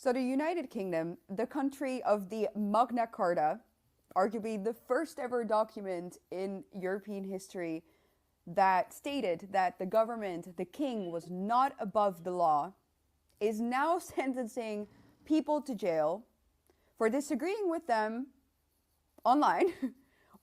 So the United Kingdom, the country of the Magna Carta, arguably the first ever document in European history that stated that the government, the king, was not above the law, is now sentencing people to jail for disagreeing with them online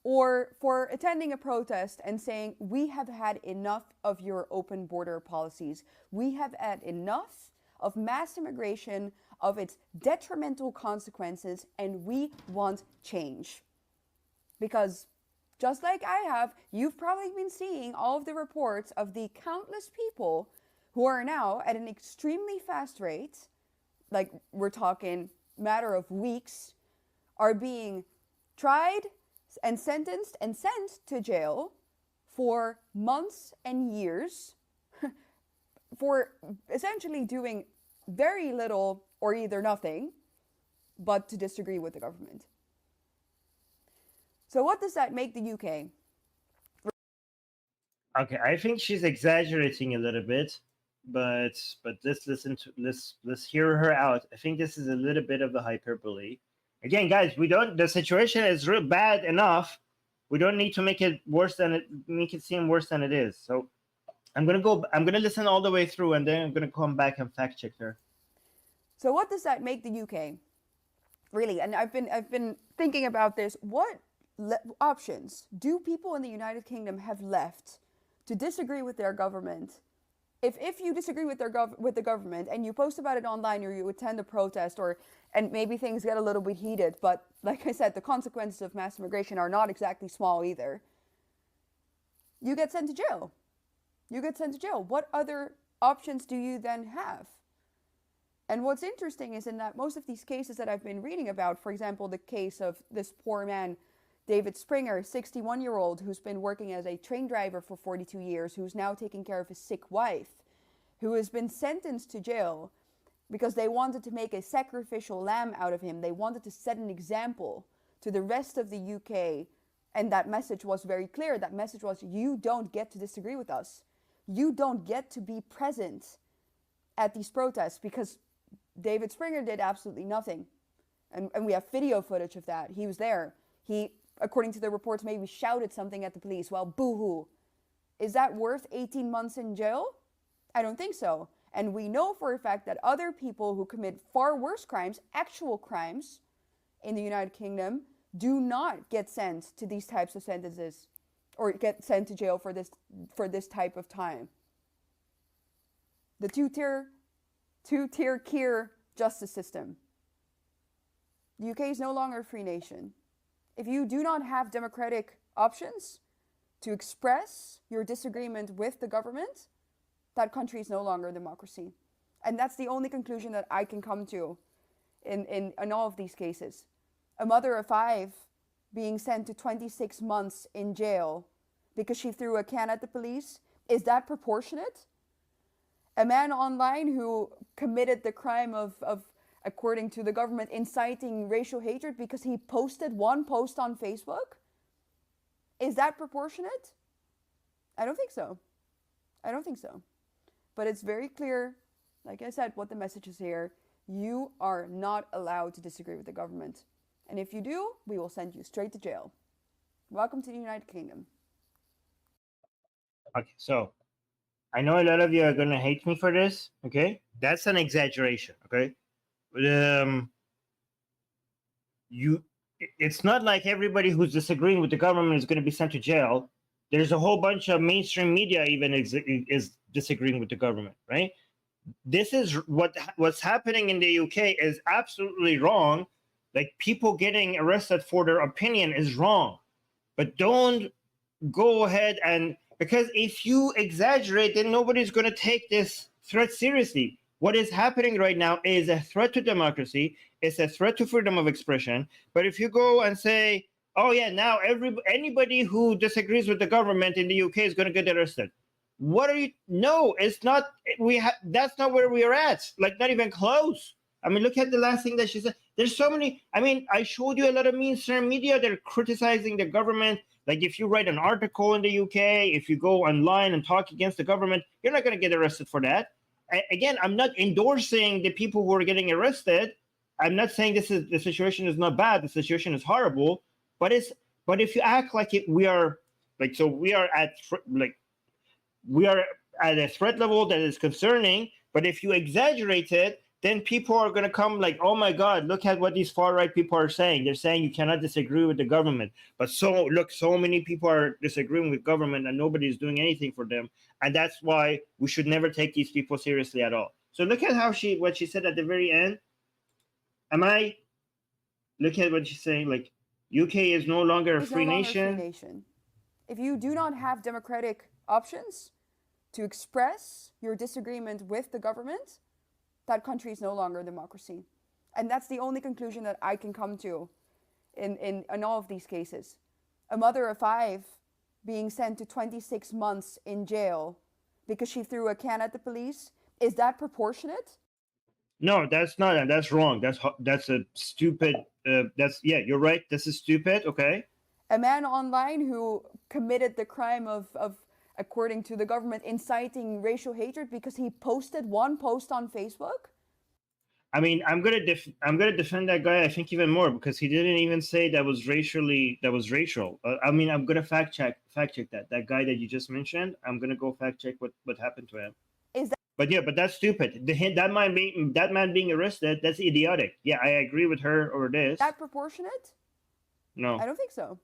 or for attending a protest and saying, we have had enough of your open border policies. We have had enough of mass immigration, of its detrimental consequences, and we want change. Because just like I have, you've probably been seeing all of the reports of the countless people who are now at an extremely fast rate, like we're talking matter of weeks, are being tried and sentenced and sent to jail for months and years for essentially doing very little or either nothing but to disagree with the government. So what does that make the UK? Okay, I think she's exaggerating a little bit, but let's hear her out. I think this is a little bit of the hyperbole. Again, guys, the situation is real bad enough. We don't need to make it seem worse than it is. So I'm gonna listen all the way through, and then I'm gonna come back and fact check her. So what does that make the UK? Really, and I've been thinking about this. What options do people in the United Kingdom have left to disagree with their government? If you disagree with the government and you post about it online or you attend a protest and maybe things get a little bit heated, but like I said, the consequences of mass immigration are not exactly small either. You get sent to jail. You get sent to jail. What other options do you then have? And what's interesting is in that most of these cases that I've been reading about, for example, the case of this poor man, David Springer, 61-year-old, who's been working as a train driver for 42 years, who's now taking care of his sick wife, who has been sentenced to jail because they wanted to make a sacrificial lamb out of him. They wanted to set an example to the rest of the UK. And that message was very clear. That message was, you don't get to disagree with us. You don't get to be present at these protests, because David Springer did absolutely nothing. And we have video footage of that. He was there. He, according to the reports, maybe shouted something at the police. Well, boo-hoo. Is that worth 18 months in jail? I don't think so. And we know for a fact that other people who commit far worse crimes, actual crimes, in the United Kingdom, do not get sent to these types of sentences or get sent to jail for this type of time. The two-tier Keir justice system. The UK is no longer a free nation. If you do not have democratic options to express your disagreement with the government, that country is no longer a democracy. And that's the only conclusion that I can come to in all of these cases. A mother of 5 being sent to 26 months in jail because she threw a can at the police, is that proportionate? A man online who committed the crime of according to the government, inciting racial hatred because he posted one post on Facebook? Is that proportionate? I don't think so. I don't think so. But it's very clear, like I said, what the message is here. You are not allowed to disagree with the government. And if you do, we will send you straight to jail. Welcome to the United Kingdom. Okay, so I know a lot of you are going to hate me for this, okay? That's an exaggeration, okay? It's not like everybody who's disagreeing with the government is going to be sent to jail. There's a whole bunch of mainstream media even is disagreeing with the government, right? This is what's happening in the UK is absolutely wrong. Like, people getting arrested for their opinion is wrong. But don't go ahead and, because if you exaggerate, then nobody's going to take this threat seriously. What is happening right now is a threat to democracy. It's a threat to freedom of expression. But if you go and say, oh yeah, now anybody who disagrees with the government in the UK is going to get arrested. What are you? No, it's not. That's not where we are at. Like, not even close. I mean, look at the last thing that she said. There's so many. I mean, I showed you a lot of mainstream media that are criticizing the government. Like, if you write an article in the UK, if you go online and talk against the government, you're not going to get arrested for that. again, I'm not endorsing the people who are getting arrested. I'm not saying the situation is not bad. The situation is horrible, but if you act like we are at a threat level that is concerning, but if you exaggerate it, then people are going to come like, oh my God, look at what these far right people are saying. They're saying you cannot disagree with the government, but so many people are disagreeing with government and nobody's doing anything for them, and that's why we should never take these people seriously at all. So look at what she said at the very end. Look at what she's saying, like, UK is no longer a free nation. If you do not have democratic options to express your disagreement with the government, that country is no longer a democracy. And that's the only conclusion that I can come to in all of these cases. A mother of 5 being sent to 26 months in jail because she threw a can at the police, is that proportionate? No, that's not, and that's wrong. That's a stupid. You're right. This is stupid. Okay. A man online who committed the crime of according to the government, inciting racial hatred because he posted one post on Facebook. I mean, I'm gonna defend that guy. I think even more because he didn't even say that was racial. I mean, I'm gonna fact check that guy that you just mentioned. I'm gonna go fact check what happened to him. But that's stupid. That man being arrested, that's idiotic. Yeah, I agree with her over this. That proportionate? No, I don't think so.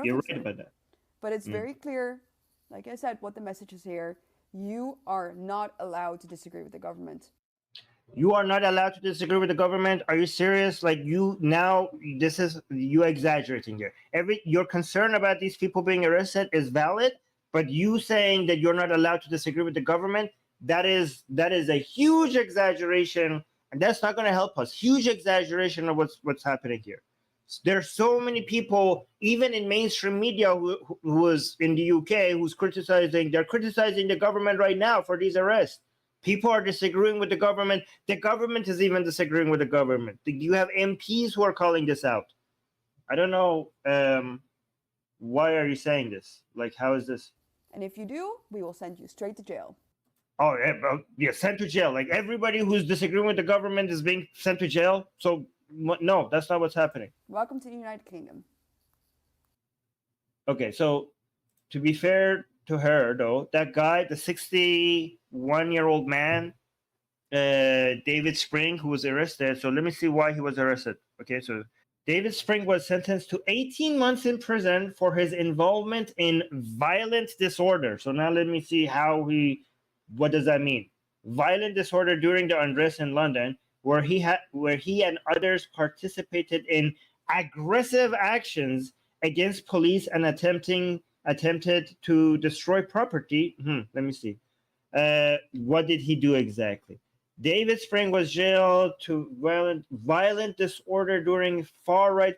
You're right about that. But it's very clear, like I said, what the message is here. You are not allowed to disagree with the government. You are not allowed to disagree with the government? Are you serious? Like you exaggerating here. Your concern about these people being arrested is valid, but you saying that you're not allowed to disagree with the government, that is a huge exaggeration, and that's not going to help us. Huge exaggeration of what's happening here. There's so many people, even in mainstream media, who is in the UK, who's criticizing the government right now for these arrests. People are disagreeing with the government. The government is even disagreeing with the government. You have MPs who are calling this out. I don't know. Why are you saying this? Like, how is this? And if you do, we will send you straight to jail. Oh, yeah, sent to jail. Like, everybody who's disagreeing with the government is being sent to jail. So, no, that's not what's happening. Welcome to the United Kingdom. Okay, so to be fair to her, though, that guy, the 61-year-old man, David Spring, who was arrested. So let me see why he was arrested. Okay, so David Spring was sentenced to 18 months in prison for his involvement in violent disorder. So now let me see what does that mean? Violent disorder during the unrest in London, where he and others participated in aggressive actions against police and attempted to destroy property. Let me see. What did he do exactly? David Spring was jailed to violent disorder during far-right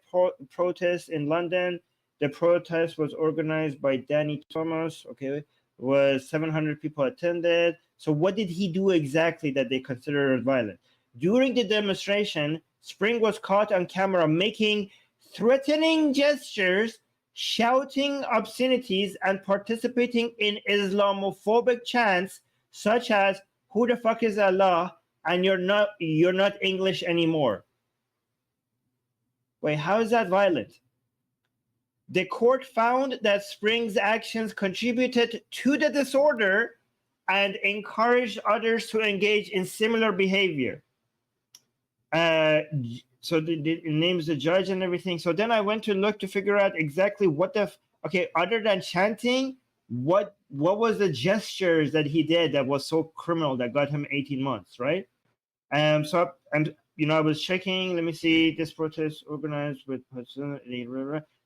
protests in London. The protest was organized by Danny Thomas. Okay, was 700 people attended. So what did he do exactly that they considered violent? During the demonstration, Spring was caught on camera making threatening gestures, shouting obscenities, and participating in Islamophobic chants such as "Who the fuck is Allah?" and you're not English anymore. Wait, how is that violent? The court found that Spring's actions contributed to the disorder and encouraged others to engage in similar behavior. So it names the judge and everything. So then I went to look to figure out exactly other than chanting, what was the gestures that he did that was so criminal that got him 18 months, right? So I was checking. Let me see. This protest organized with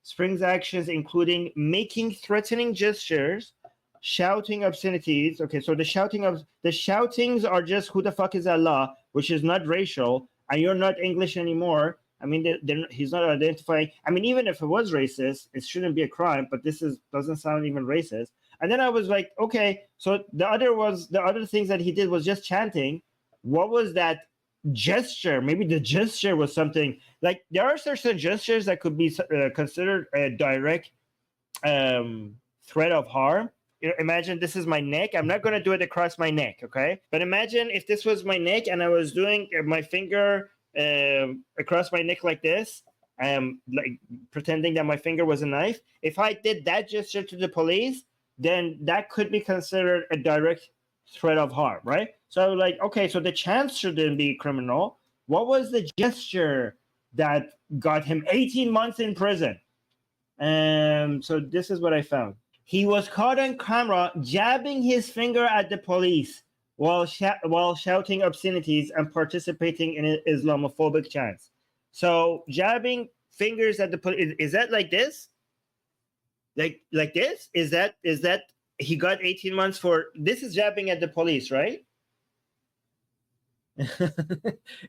Spring's actions, including making threatening gestures, shouting obscenities. Okay, so the shoutings are just "Who the fuck is Allah," which is not racial, and you're not English anymore. I mean, he's not identifying. I mean, even if it was racist, it shouldn't be a crime. But this doesn't sound even racist. And then I was like, okay, so the other things that he did was just chanting. What was that gesture? Maybe the gesture was something like there are certain gestures that could be considered a direct threat of harm. imagine this is my neck. I'm not going to do it across my neck, okay? But imagine if this was my neck and I was doing my finger across my neck like this, like pretending that my finger was a knife. If I did that gesture to the police, then that could be considered a direct threat of harm, right? So like, okay, so the chance shouldn't be criminal. What was the gesture that got him 18 months in prison? So this is what I found. He was caught on camera jabbing his finger at the police while shouting obscenities and participating in an Islamophobic chants. So jabbing fingers at the police, is that like this? Like this? Is that he got 18 months for this? Is jabbing at the police, right?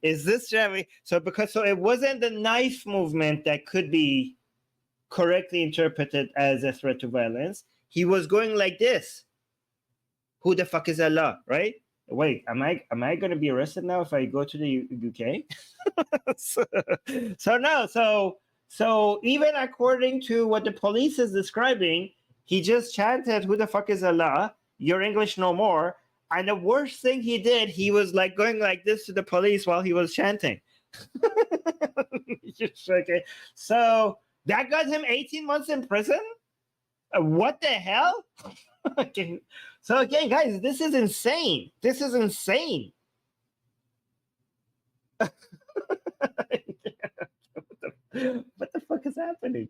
Is this jabbing? So it wasn't the knife movement that could be correctly interpreted as a threat to violence. He was going like this. Who the fuck is Allah, right? Wait, am I going to be arrested now if I go to the UK? So even according to what the police is describing, he just chanted, "Who the fuck is Allah? Your English no more." And the worst thing he did, he was like going like this to the police while he was chanting. Okay. So that got him 18 months in prison? What the hell? Okay. So again, guys, this is insane. This is insane. What the fuck is happening?